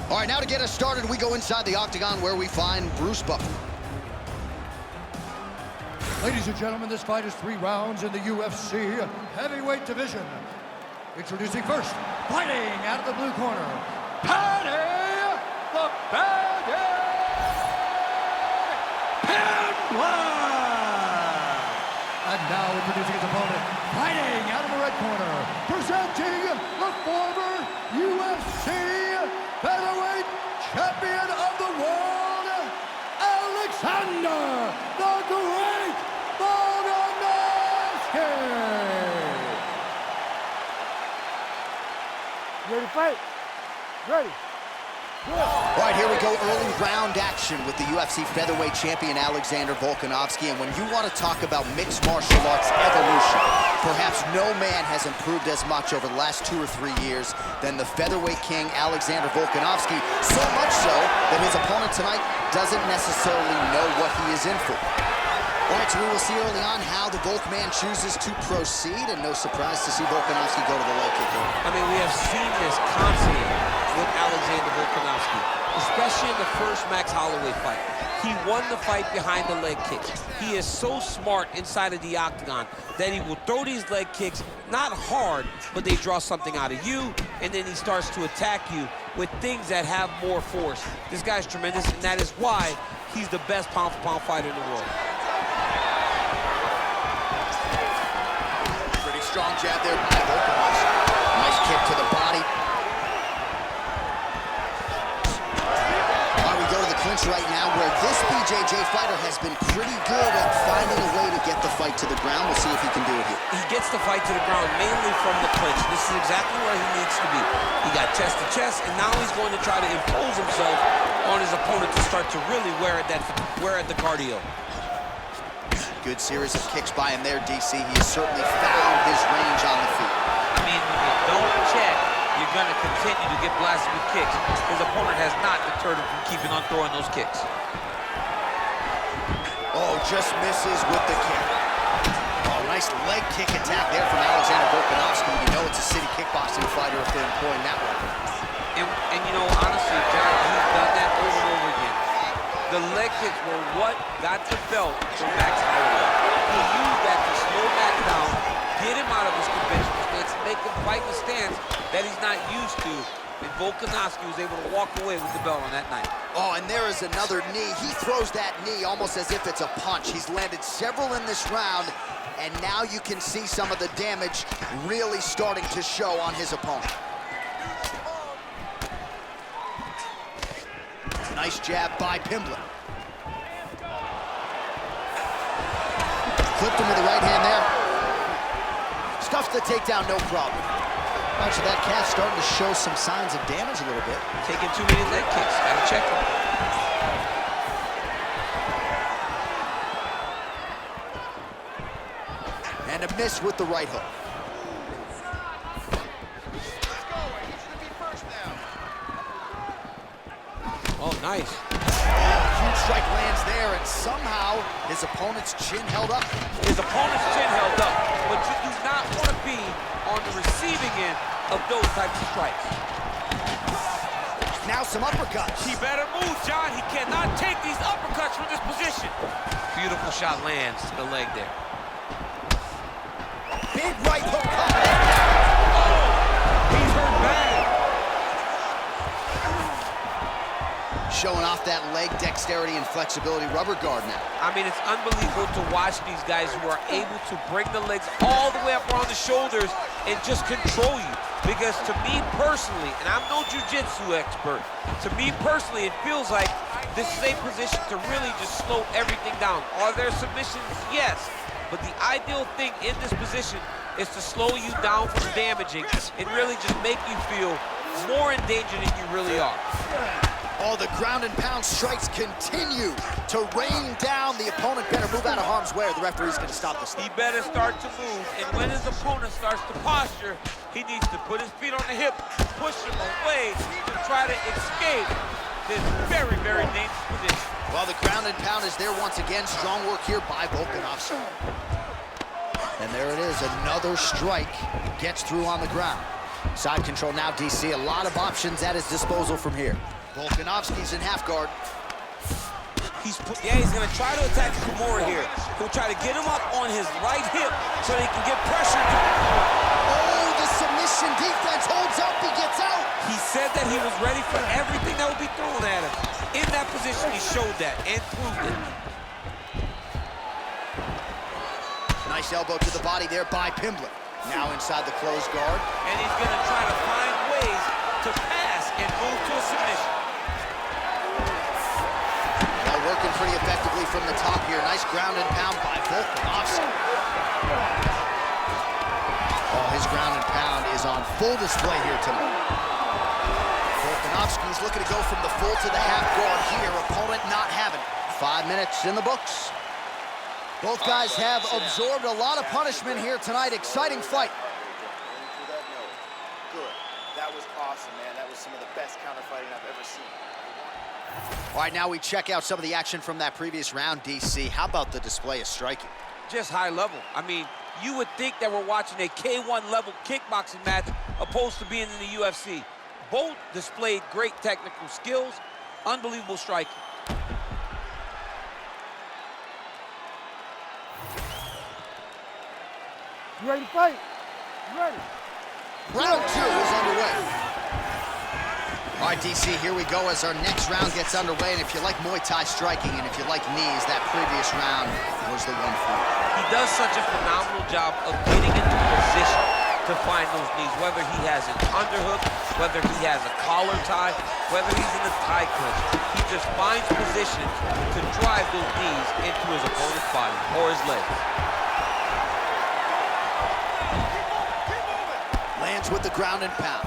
All right, now to get us started, we go inside the octagon where we find Bruce Buffer. Ladies and gentlemen, this fight is 3 rounds in the UFC heavyweight division. Introducing first, fighting out of the blue corner, Paddy the Paddy Pimblett. And now introducing his opponent, fighting out of the red corner, presenting the former UFC featherweight champion of the world, Alexander the Great Volkanovski. Ready to fight? Ready. Good. All right, here we go, early round action with the UFC featherweight champion Alexander Volkanovski. And when you want to talk about mixed martial arts evolution, perhaps no man has improved as much over the last 2 or 3 years than the featherweight king Alexander Volkanovski. So much so that his opponent tonight doesn't necessarily know what he is in for. All right, so we will see early on how the Volkman chooses to proceed, and no surprise to see Volkanovski go to the leg kick. I mean, we have seen this constantly with Alexander Volkanovski, especially in the first Max Holloway fight. He won the fight behind the leg kicks. He is so smart inside of the octagon that he will throw these leg kicks, not hard, but they draw something out of you, and then he starts to attack you with things that have more force. This guy's tremendous, and that is why he's the best pound-for-pound fighter in the world. Pretty strong jab there by Volkanovski. Nice kick to the body. Clinch right now, where this BJJ fighter has been pretty good at finding a way to get the fight to the ground. We'll see if he can do it here. He gets the fight to the ground mainly from the clinch. This is exactly where he needs to be. He got chest to chest, and now he's going to try to impose himself on his opponent to start to really wear at the cardio. Good series of kicks by him there, DC. He has certainly found his range on the feet. I mean, when you don't check, you're going to continue to get blasted with kicks. His opponent has not deterred him from keeping on throwing those kicks. Oh, just misses with the kick. Oh, nice leg kick attack there from Alexander Volkanovski. You know it's a city kickboxing fighter if they're employing that weapon. And you know, honestly, John, he's done that over and over again. The leg kicks were what got the belt from Max Holloway. He used that to slow Max down, get him out of his conventional stance, make him fight the stance that he's not used to, and Volkanovski was able to walk away with the belt on that night. Oh, and there is another knee. He throws that knee almost as if it's a punch. He's landed several in this round, and now you can see some of the damage really starting to show on his opponent. Nice jab by Pimblett. Clipped him with the right hand there. Stuffs the takedown, no problem. So that calf starting to show some signs of damage a little bit. Taking too many leg kicks, gotta check him. And a miss with the right hook. Oh, nice. Huge strike lands there, and somehow his opponent's chin held up. His opponent's chin held up, but you do not want to be on the receiving end of those types of strikes. Now some uppercuts. He better move, John. He cannot take these uppercuts from this position. Beautiful shot lands to the leg there. Big right hook coming. Oh, he's hurt bad. Showing off that leg dexterity and flexibility rubber guard now. I mean, it's unbelievable to watch these guys who are able to bring the legs all the way up around the shoulders and just control you. Because to me personally, and I'm no jiu-jitsu expert, to me personally, it feels like this is a position to really just slow everything down. Are there submissions? Yes. But the ideal thing in this position is to slow you down from damaging and really just make you feel more in danger than you really are. Oh, the ground and pound strikes continue to rain down. The opponent better move out of harm's way or the referee's going to stop this. He better start to move, and when his opponent starts to posture, he needs to put his feet on the hip, push him away to try to escape this very, very dangerous position. Well, the ground and pound is there once again. Strong work here by Volkanovski. And there it is, another strike gets through on the ground. Side control now, DC. A lot of options at his disposal from here. Volkanovski's in half guard. He's gonna try to attack Kimura here. He'll try to get him up on his right hip so he can get pressure. Oh, the submission defense holds up, he gets out. He said that he was ready for everything that would be thrown at him. In that position, he showed that and proved it. Nice elbow to the body there by Pimblett. Now inside the closed guard. And he's gonna try to find ways to pass and move to a submission. Working pretty effectively from the top here. Nice ground and pound by Volkanovski. Oh, his ground and pound is on full display here tonight. Volkanovski's looking to go from the full to the half guard here. Opponent not having it. 5 minutes in the books. Both guys have absorbed a lot of punishment here tonight. Exciting fight. Good. That was awesome, man. That was some of the best counter fighting I've ever seen. All right, now we check out some of the action from that previous round, DC. How about the display of striking? Just high level. I mean, you would think that we're watching a K1 level kickboxing match opposed to being in the UFC. Both displayed great technical skills, unbelievable striking. You ready to fight? You ready? Round 2 is underway. All right, DC, here we go as our next round gets underway. And if you like Muay Thai striking and if you like knees, that previous round was the one for you. He does such a phenomenal job of getting into position to find those knees, whether he has an underhook, whether he has a collar tie, whether he's in a tie clinch. He just finds positions to drive those knees into his opponent's body or his legs. Lands with the ground and pound.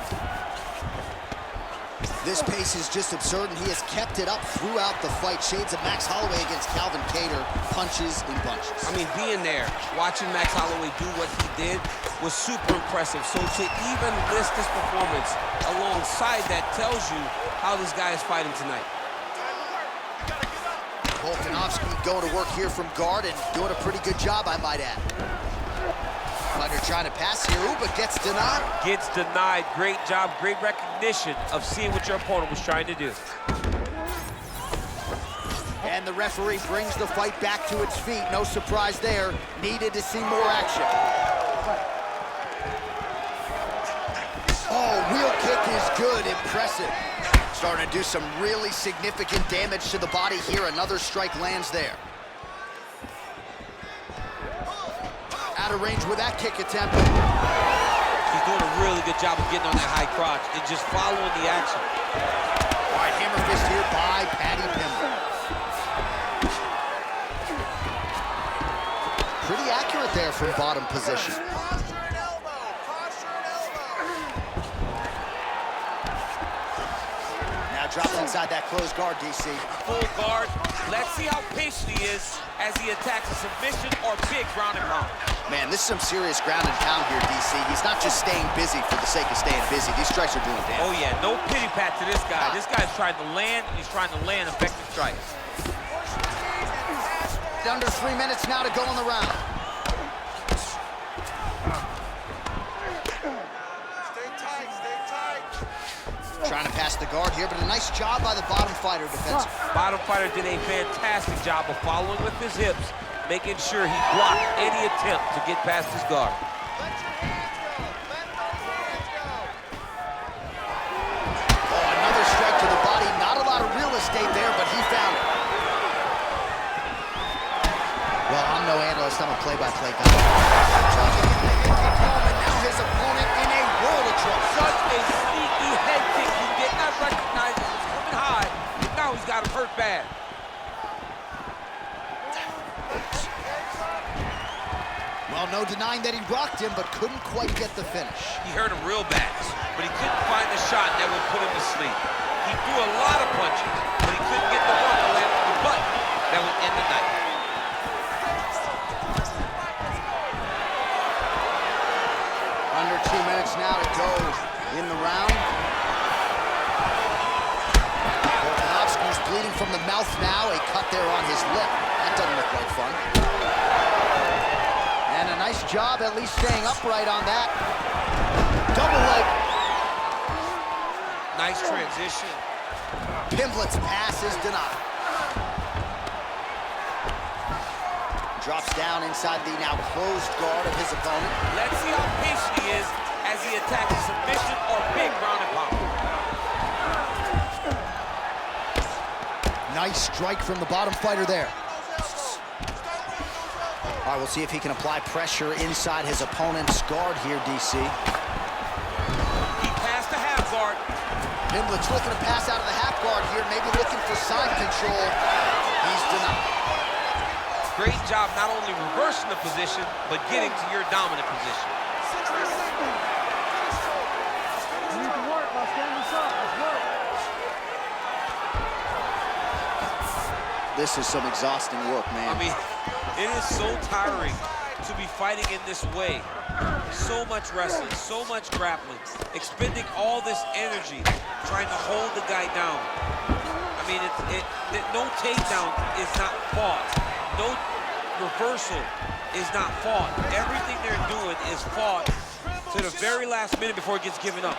This pace is just absurd, and he has kept it up throughout the fight. Shades of Max Holloway against Calvin Kattar, punches in bunches. I mean, being there, watching Max Holloway do what he did was super impressive. So to even list this performance alongside that tells you how this guy is fighting tonight. Volkanovski going to work here from guard and doing a pretty good job, I might add. Fighter trying to pass here, ooh, but gets denied. Gets denied. Great job, great recognition of seeing what your opponent was trying to do. And the referee brings the fight back to its feet. No surprise there. Needed to see more action. Oh, wheel kick is good, impressive. Starting to do some really significant damage to the body here. Another strike lands there. Out of range with that kick attempt. He's doing a really good job of getting on that high crotch and just following the action. All right, hammer fist here by Paddy Pimblett. Pretty accurate there from bottom position. Now drops inside that closed guard, DC. Full guard. Let's see how patient he is as he attacks a submission or big ground and pound. Man, this is some serious ground and pound here, DC. He's not just staying busy for the sake of staying busy. These strikes are doing damage. Oh, yeah, no pity pat to this guy. This guy's trying to land, and he's trying to land effective strikes. Under 3 minutes now to go in the round. Stay tight, stay tight. Trying to pass the guard here, but a nice job by the bottom fighter defensive. Bottom fighter did a fantastic job of following with his hips, making sure he blocked any attempt to get past his guard. Let your hands go. Let those hands go. Oh, another strike to the body. Not a lot of real estate there, but he found it. Well, I'm no analyst. I'm a play-by-play guy. And now his opponent in a world of trouble. Such a sneaky head kick. He did not recognize it was coming high. Now he's got him hurt bad. Well, no denying that he rocked him, but couldn't quite get the finish. He hurt him real bad, but he couldn't find the shot that would put him to sleep. He threw a lot of punches, but he couldn't get the one to land on the button that would end the night. Under 2 minutes now to go in the round. Volkanovski's bleeding from the mouth now. A cut there on his lip. That doesn't look like fun. And a nice job at least staying upright on that. Double leg. Nice transition. Pimblett's pass is denied. Drops down inside the now closed guard of his opponent. Let's see how patient he is as he attacks a submission or big ground and pound. Nice strike from the bottom fighter there. All right, we'll see if he can apply pressure inside his opponent's guard here, DC. He passed the half guard. Pimblett's looking to pass out of the half guard here, maybe looking for side control. He's denied. Great job not only reversing the position, but getting to your dominant position. You need to work by standing up. Let's work. This is some exhausting work, man. I mean, it is so tiring to be fighting in this way. So much wrestling, so much grappling, expending all this energy trying to hold the guy down. I mean, no takedown is not fought. No reversal is not fought. Everything they're doing is fought to the very last minute before it gets given up.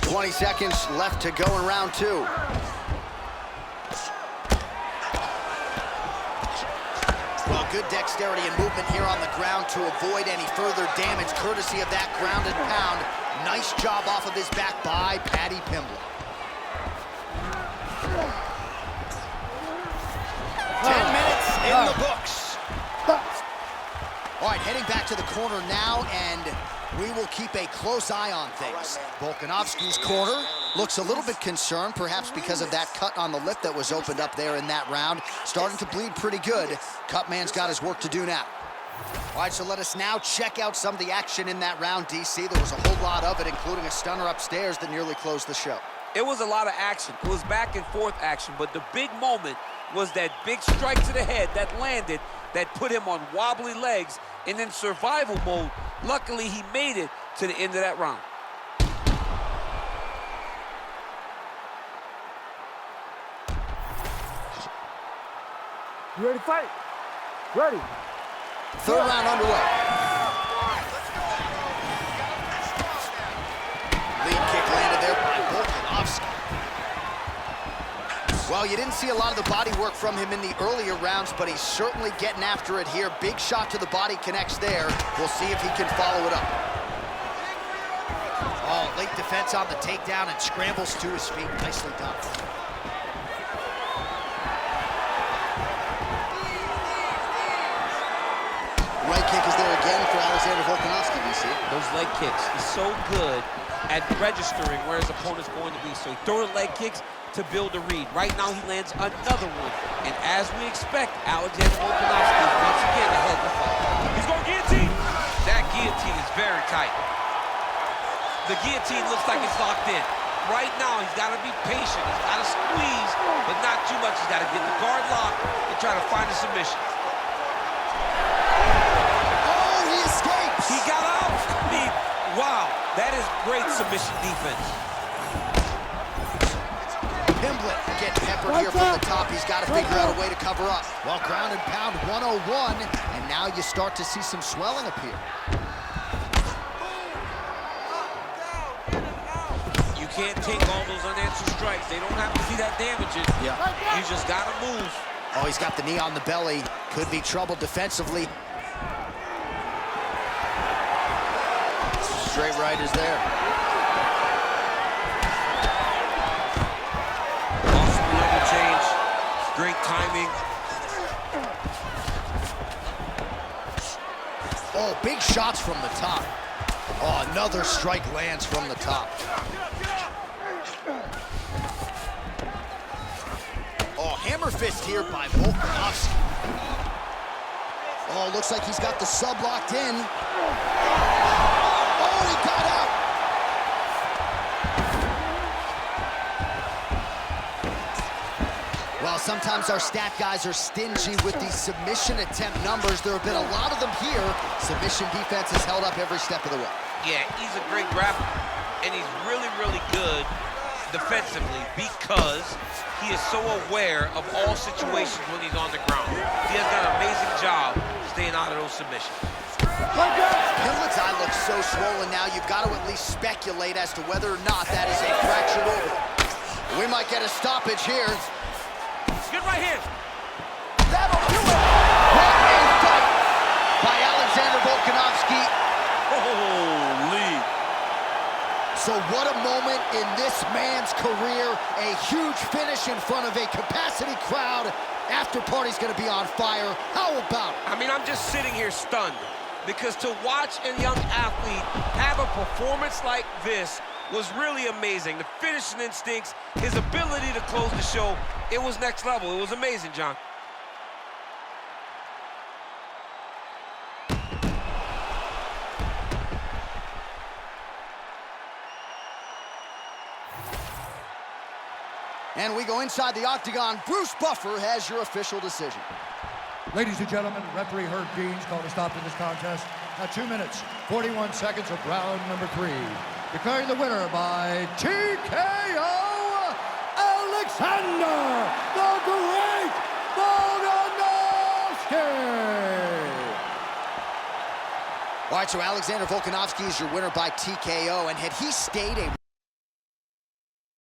"20 seconds left to go in round 2. Well, good dexterity and movement here on the ground to avoid any further damage, courtesy of that ground and pound. Nice job off of his back by Paddy Pimblett. 10 minutes in the books. All right, heading back to the corner now, and we will keep a close eye on things. Volkanovski's corner looks a little bit concerned, perhaps because of that cut on the lip that was opened up there in that round. Starting to bleed pretty good. Cutman's got his work to do now. All right, so let us now check out some of the action in that round, DC. There was a whole lot of it, including a stunner upstairs that nearly closed the show. It was a lot of action. It was back and forth action, but the big moment was that big strike to the head that landed, that put him on wobbly legs, and in survival mode, luckily he made it to the end of that round. You ready to fight? Ready. Third round underway. Lead kick landed there by Volkanovski. Well, you didn't see a lot of the body work from him in the earlier rounds, but he's certainly getting after it here. Big shot to the body connects there. We'll see if he can follow it up. Oh, late defense on the takedown and scrambles to his feet. Nicely done. Right kick is there again for Alexander Volkanovski, you see. Those leg kicks, he's so good at registering where his opponent's going to be. So he throws leg kicks to build a read. Right now he lands another one. And as we expect, Alexander Volkanovski is once again ahead of the fight. He's going guillotine. That guillotine is very tight. The guillotine looks like it's locked in. Right now he's got to be patient. He's got to squeeze, but not too much. He's got to get the guard locked and try to find a submission. Oh, he escapes! He got out. I mean, wow, that is great submission defense. Pimblett getting peppered here from the top. He's got to figure out a way to cover up. Well, ground and pound 101, and now you start to see some swelling appear. You can't take all those unanswered strikes. They don't have to see that damaging. Yeah. You just got to move. Oh, he's got the knee on the belly. Could be trouble defensively. Straight right is there. Awesome level change. Great timing. Oh, big shots from the top. Oh, another strike lands from the top. Oh, hammer fist here by Volkanovski. Oh, looks like he's got the sub locked in. Oh, he got out. Well, sometimes our stat guys are stingy with these submission attempt numbers. There have been a lot of them here. Submission defense has held up every step of the way. Yeah, he's a great grappler, and he's really, really good defensively because he is so aware of all situations when he's on the ground. He has done an amazing job staying out of those submissions. Pimblett's eye looks so swollen now, you've got to at least speculate as to whether or not that is a fractured orbital. We might get a stoppage here. Good right hand. That'll do it! What a fight by Alexander Volkanovski. Holy. So what a moment in this man's career. A huge finish in front of a capacity crowd. After party's gonna be on fire. How about it? I mean, I'm just sitting here stunned because to watch a young athlete have a performance like this was really amazing. The finishing instincts, his ability to close the show, it was next level. It was amazing, John. And we go inside the octagon. Bruce Buffer has your official decision. Ladies and gentlemen, referee Herb Deans called a stop to this contest at 2 minutes, 41 seconds of round number 3. Declaring the winner by TKO, Alexander the Great Volkanovski! All right, so Alexander Volkanovski is your winner by TKO, and had he stayed a